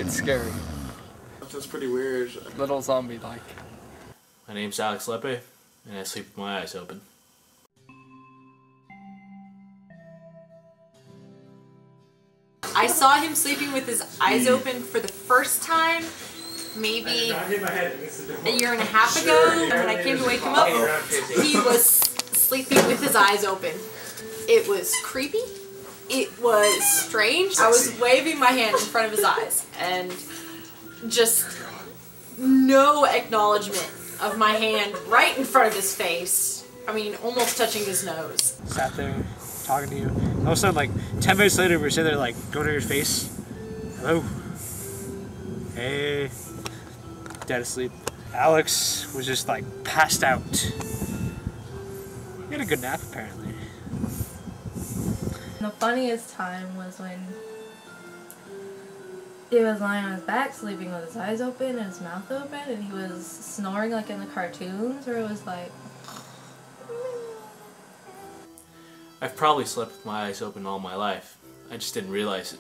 It's scary. That's pretty weird. Little zombie-like. My name's Alex Lepe, and I sleep with my eyes open. I saw him sleeping with his eyes open for the first time maybe a year and a half ago. And when I came to wake him up, he was sleeping with his eyes open. It was creepy. It was strange. I was waving my hand in front of his eyes and just no acknowledgement of my hand right in front of his face. I mean, almost touching his nose. Sat there talking to you. All of a sudden, like 10 minutes later, we were sitting there, like going to your face. Hello. Hey. Dead asleep. Alex was just like passed out. He had a good nap apparently. The funniest time was when he was lying on his back, sleeping with his eyes open and his mouth open, and he was snoring like in the cartoons, where it was like... I've probably slept with my eyes open all my life. I just didn't realize it.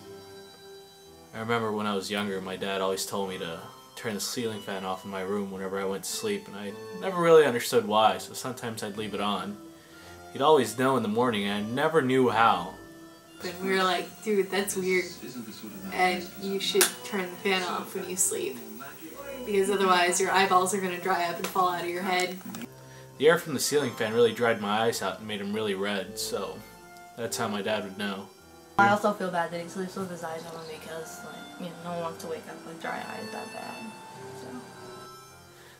I remember when I was younger, my dad always told me to turn the ceiling fan off in my room whenever I went to sleep, and I never really understood why, so sometimes I'd leave it on. He'd always know in the morning, and I never knew how. And we were like, dude, that's weird. And you should turn the fan off when you sleep. Because otherwise your eyeballs are going to dry up and fall out of your head. The air from the ceiling fan really dried my eyes out and made them really red, so that's how my dad would know. I also feel bad that he sleeps with his eyes open because, like, you know, no one wants to wake up with dry eyes that bad. So.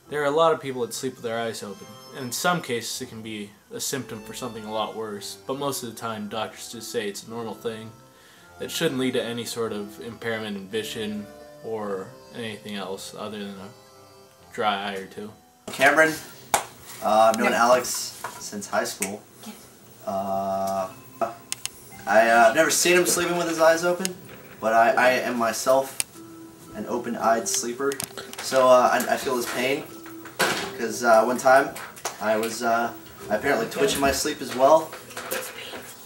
There are a lot of people that sleep with their eyes open, and in some cases it can be a symptom for something a lot worse, but most of the time doctors just say it's a normal thing that shouldn't lead to any sort of impairment in vision or anything else other than a dry eye or two. Cameron, I've known Alex since high school. I've never seen him sleeping with his eyes open, but I am myself an open-eyed sleeper, so I feel his pain, because one time I was I apparently twitch in my sleep as well,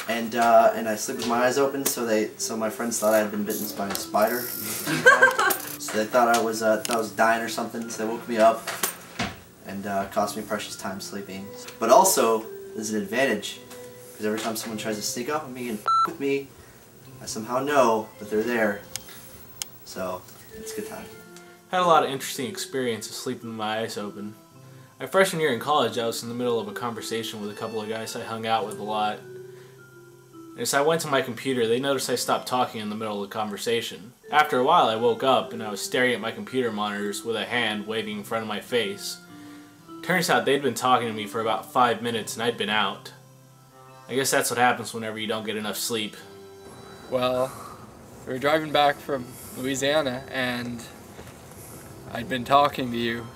and I sleep with my eyes open, so my friends thought I had been bitten by a spider. So they thought I was dying or something, so they woke me up and cost me precious time sleeping. But also, there's an advantage, because every time someone tries to sneak up on me and with me, I somehow know that they're there. So it's a good time. I had a lot of interesting experiences sleeping with my eyes open. My freshman year in college, I was in the middle of a conversation with a couple of guys I hung out with a lot. And as I went to my computer, they noticed I stopped talking in the middle of the conversation. After a while, I woke up and I was staring at my computer monitors with a hand waving in front of my face. Turns out they'd been talking to me for about 5 minutes and I'd been out. I guess that's what happens whenever you don't get enough sleep. Well, we were driving back from Louisiana and I'd been talking to you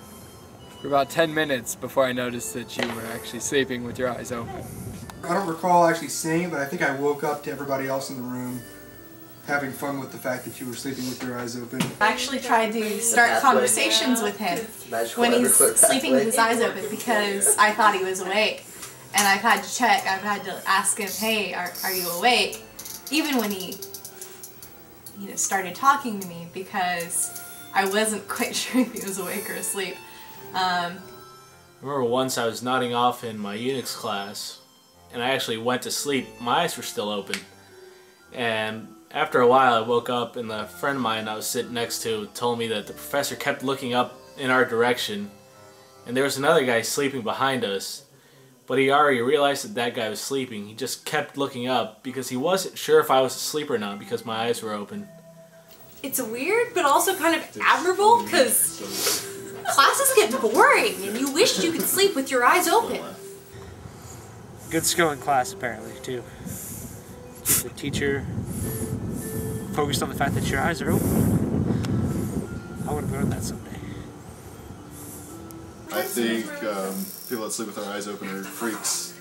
for about 10 minutes before I noticed that you were actually sleeping with your eyes open. I don't recall actually seeing it, but I think I woke up to everybody else in the room having fun with the fact that you were sleeping with your eyes open. I actually tried to start conversations with him when he's sleeping with his eyes open because I thought he was awake. And I've had to check, I've had to ask him, hey, are you awake? Even when he started talking to me, because I wasn't quite sure if he was awake or asleep. I remember once I was nodding off in my Unix class, and I actually went to sleep. My eyes were still open. And after a while I woke up and the friend of mine I was sitting next to told me that the professor kept looking up in our direction, and there was another guy sleeping behind us. But he already realized that that guy was sleeping. He just kept looking up because he wasn't sure if I was asleep or not because my eyes were open. It's weird, but also kind of admirable, because classes get boring and you wish you could sleep with your eyes open. Good skill in class apparently too. Keep the teacher focused on the fact that your eyes are open. I would have learned that someday. I think people that sleep with their eyes open are freaks.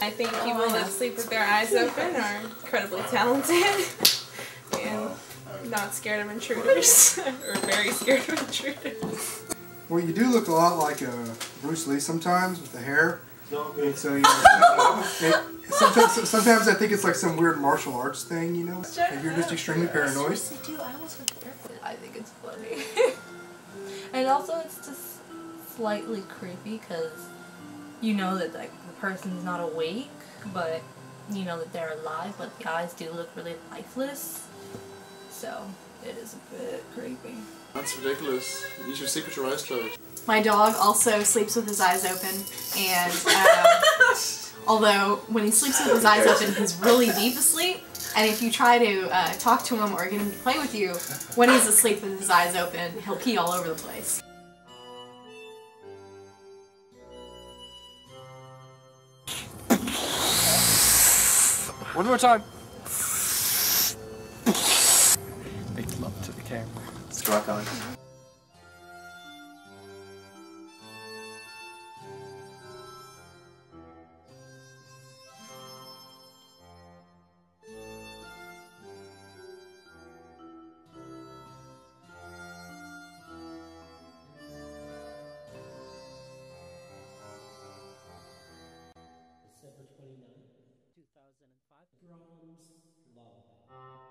I think people that sleep with their eyes open are incredibly talented and not scared of intruders, or very scared of intruders. Well, you do look a lot like Bruce Lee sometimes with the hair. And so, you know, sometimes I think it's like some weird martial arts thing, you know? Like you're just extremely paranoid. I think it's funny. And also it's just slightly creepy because you know that like the person's not awake, but you know that they're alive, but the eyes do look really lifeless. So it is a bit creepy. That's ridiculous. You should sleep with your eyes closed. My dog also sleeps with his eyes open, and although when he sleeps with his eyes open, he's really deep asleep. And if you try to talk to him or get him to play with you, when he's asleep with his eyes open, he'll pee all over the place. One more time. Make love to the camera. Let's rock on. December 29, 2005. Brahms Lullaby.